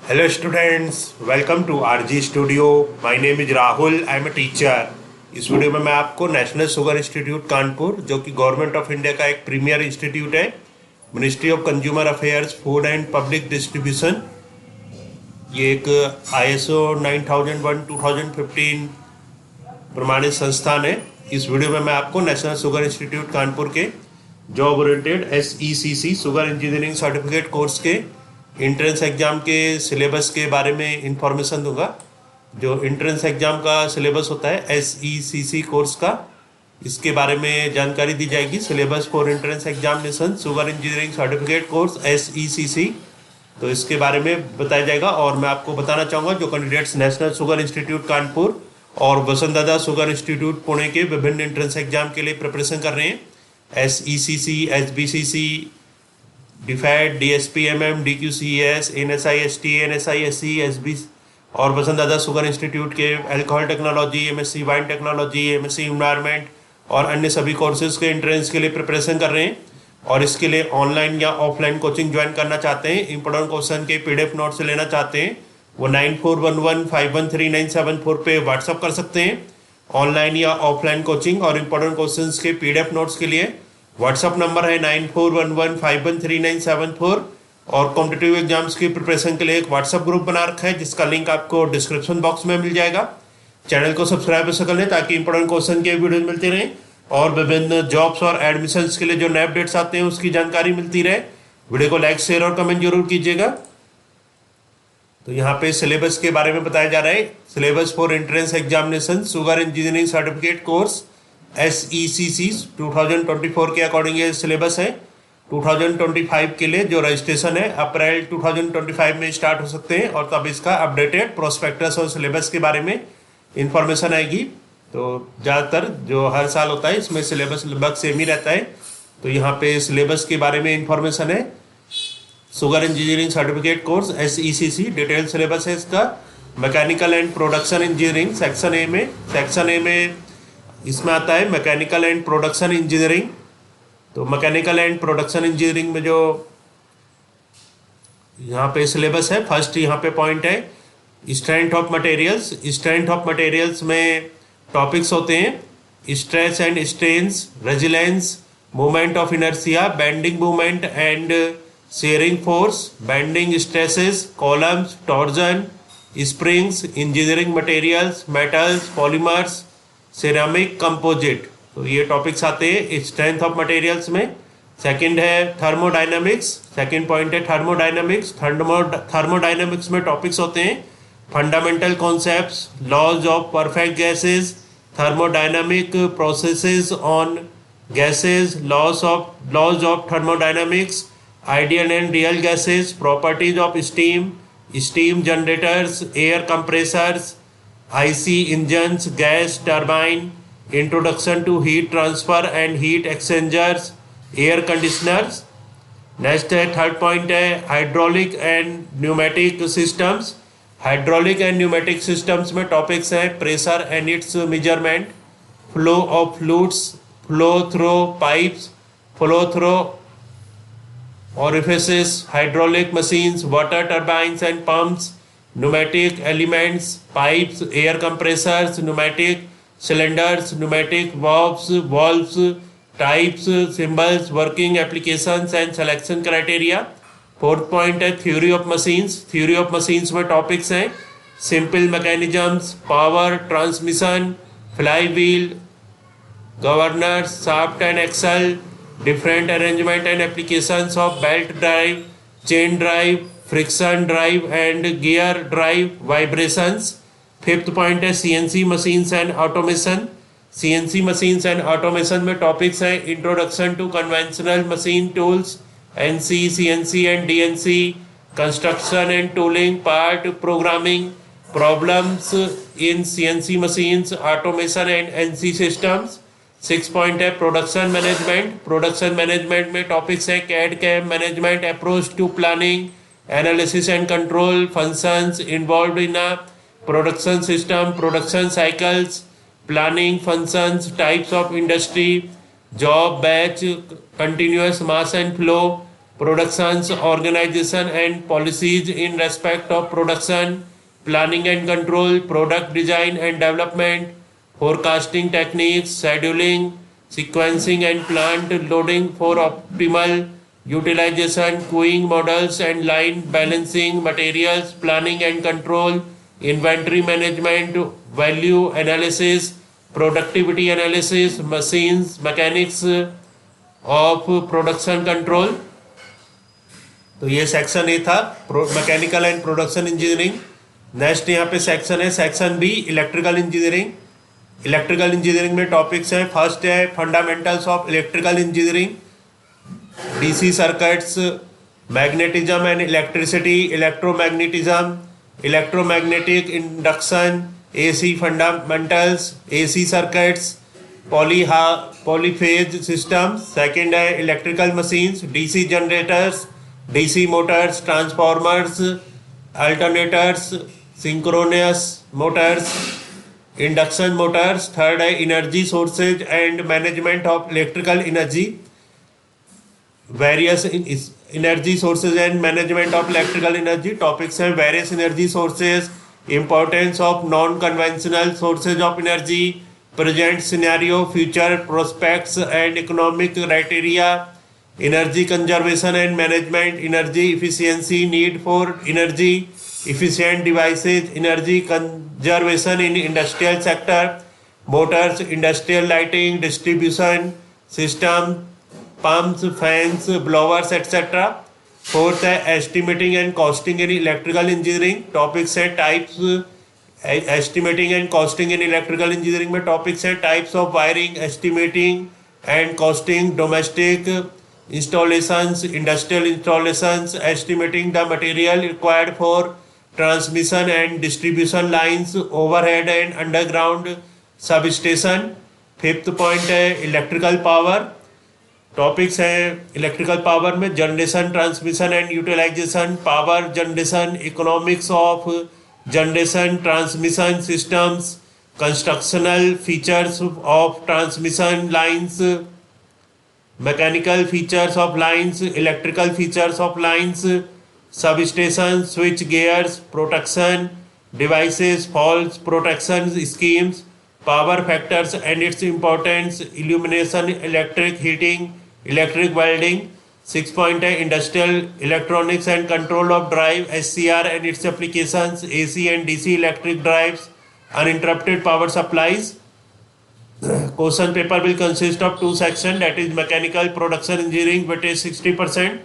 Hello students, welcome to RG Studio. My name is Rahul. I am a teacher. इस video में मैं आपको national sugar institute Kanpur, जो कि गवर्नमेंट ऑफ इंडिया का एक प्रीमियर इंस्टीट्यूट है, ministry of consumer affairs, food and public distribution, ये एक ISO 9001-2015 प्रमाणित संस्थान है। इस वीडियो में मैं आपको नेशनल शुगर इंस्टीट्यूट कानपुर के job oriented SECC sugar engineering certificate course के इंट्रेंस एग्ज़ाम के सिलेबस के बारे में इंफॉर्मेशन दूंगा। जो इंट्रेंस एग्ज़ाम का सिलेबस होता है SECC कोर्स का, इसके बारे में जानकारी दी जाएगी। Syllabus for entrance examination sugar engineering certificate course SECC, तो इसके बारे में बताया जाएगा। और मैं आपको बताना चाहूँगा जो candidates national sugar institute Kanpur और वसंतदादा शुगर इंस्टीट्यूट पुणे के विभिन्न इंट्रेंस एग्जाम के लिए प्रिपरेशन कर रहे हैं, SECC, SBCC, डिफेड, DSPMM, DQCS, NSIST, NSISC, SB और वसंतदादा शुगर इंस्टीट्यूट के alcohol technology, MSc wine technology, MSc environment और अन्य सभी कोर्सेज के एंट्रेंस के लिए प्रिपरेशन कर रहे हैं। और इसके लिए ऑनलाइन या ऑफलाइन कोचिंग ज्वाइन करना चाहते हैं, इंपॉर्टेंट क्वेश्चन के PDF नोट्स लेना चाहते हैं, वो 9411513974 पे व्हाट्सअप कर सकते हैं। ऑनलाइन या ऑफलाइन कोचिंग और इंपॉर्टेंट क्वेश्चंस के PDF नोट्स के लिए व्हाट्सअप नंबर है 9411513974। और कॉम्पिटिटिव एग्जाम्स की प्रिपरेशन के लिए एक व्हाट्सअप ग्रुप बना रखा है, जिसका लिंक आपको डिस्क्रिप्शन बॉक्स में मिल जाएगा। चैनल को सब्सक्राइब कर लें ताकि इंपॉर्टेंट क्वेश्चन के वीडियोज मिलते रहें और विभिन्न जॉब्स और एडमिशन्स के लिए जो नए अपडेट्स आते हैं उसकी जानकारी मिलती रहे। वीडियो को लाइक, शेयर और कमेंट जरूर कीजिएगा। तो यहाँ पे सिलेबस के बारे में बताया जा रहा है। Syllabus for entrance examination sugar engineering certificate course SECC 2024 के अकॉर्डिंग ये सिलेबस है। 2025 के लिए जो रजिस्ट्रेशन है अप्रैल 2025 में स्टार्ट हो सकते हैं, और तब इसका अपडेटेड प्रोस्पेक्टस और सिलेबस के बारे में इंफॉर्मेशन आएगी। तो ज़्यादातर जो हर साल होता है इसमें सिलेबस लगभग सेम ही रहता है। तो यहाँ पे सिलेबस के बारे में इंफॉर्मेशन है। Sugar engineering certificate course SECC detail syllabus है इसका। Mechanical and production engineering section A में इसमें आता है मैकेनिकल एंड प्रोडक्शन इंजीनियरिंग। तो मैकेनिकल एंड प्रोडक्शन इंजीनियरिंग में जो यहाँ पे सिलेबस है, फर्स्ट यहाँ पे पॉइंट है strength of materials. Strength of materials में टॉपिक्स होते हैं stress and strains, resilience, moment of inertia, bending movement and shearing force, bending stresses, columns, torsion, springs, engineering materials, metals, polymers, ceramic, composite. तो ये topics आते हैं strength of materials में। Second है thermodynamics. Second point है thermodynamics. Thermodynamics में topics होते हैं fundamental concepts, laws of perfect gases, thermodynamic processes on gases, laws of thermodynamics, ideal and real gases, properties of steam, steam generators, air compressors, IC engines, gas turbine, introduction to heat transfer and heat exchangers, air conditioners. Next है third point है hydraulic and pneumatic systems. Hydraulic and pneumatic systems में topics हैं pressure and it's measurement, flow of fluids, flow through pipes, flow through orifices, hydraulic machines, water turbines and pumps, pneumatic elements, pipes, air compressors, pneumatic cylinders, pneumatic valves, types, symbols, working applications and selection criteria. Fourth point है theory of machines. Theory of machines में topics हैं simple mechanisms, power transmission, flywheel, governor, shaft and axle, different arrangement and applications of belt drive, chain drive, friction drive and gear drive, vibrations. Fifth point है CNC machines and automation। CNC machines and automation में topics हैं introduction to conventional machine tools, NC, CNC and DNC, construction and tooling, part programming, problems in CNC machines, automation and NC systems। Six point है production management. Production management में topics हैं CAD CAM management, approach to planning, analysis and control, functions involve in a production system, production cycles, planning functions, types of industry, job batch, continuous mass and flow, productions, organization and policies in respect of production, planning and control, product design and development, forecasting techniques, scheduling, sequencing and plant loading for optimal utilization, queuing models and line balancing, materials planning and control, inventory management, value analysis, productivity analysis, machines, mechanics of production control. तो ये section A था mechanical and production engineering. Next यहाँ पे section है section B electrical engineering. Electrical engineering में topics हैं, first है fundamentals of electrical engineering, DC circuits, magnetism and electricity, electromagnetism, electromagnetic induction, AC fundamentals, AC circuits, polyphase system. Second है electrical machines, DC generators, DC motors, transformers, alternators, synchronous motors, induction motors. Third है energy sources and management of electrical energy, various energy sources and management of electrical energy. Topics हैं various energy sources, importance of non conventional sources of energy, present scenario, future prospects and economic criteria, energy conservation and management, energy efficiency, need for energy efficient devices, energy conservation in industrial sector, motors, industrial lighting, distribution system, pumps, fans, blowers, etc. Fourth है estimating and costing in electrical engineering. Topics है types, estimating and costing in electrical engineering में topics है types of wiring, estimating and costing, domestic installations, industrial installations, estimating the material required for transmission and distribution lines, overhead and underground substation. Fifth point है electrical power. Topics हैं electrical power में generation, transmission and utilisation, power generation, economics of generation transmission systems, constructional features of transmission lines, mechanical features of lines, electrical features of lines, substation, switch gears, protection devices, fault protection schemes, power factors and its importance, illumination, electric heating, electric welding. 6 point है industrial electronics and control of drive, SCR and its applications, AC and DC electric drives, uninterrupted power supplies. Question paper will consist of 2 sections, that is mechanical production engineering weightage 60%,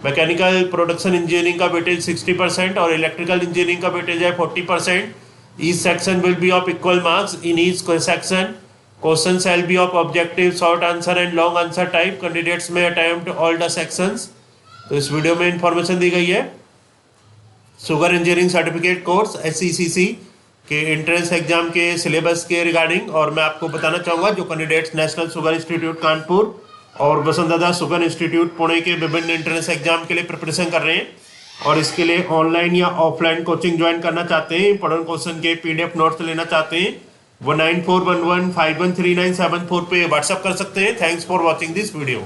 mechanical production engineering का weightage 60% और electrical engineering का weightage है 40%. Each section will be of equal marks in each section. Question shall be of objective, short answer and long answer type. Candidates में attempt all the sections. तो इस video में information दी गई है sugar engineering certificate course SECC के entrance exam के syllabus के regarding, और मैं आपको बताना चाहूँगा जो candidates national sugar institute Kanpur और वसुंधरा शुगर इंस्टीट्यूट पुणे के विभिन्न एंट्रेंस एग्जाम के लिए प्रिपरेशन कर रहे हैं और इसके लिए ऑनलाइन या ऑफलाइन कोचिंग ज्वाइन करना चाहते हैं, इंपॉर्टेंट क्वेश्चन के PDF नोट्स लेना चाहते हैं, वो 9411513974 पे व्हाट्सअप कर सकते हैं. Thanks for watching this video.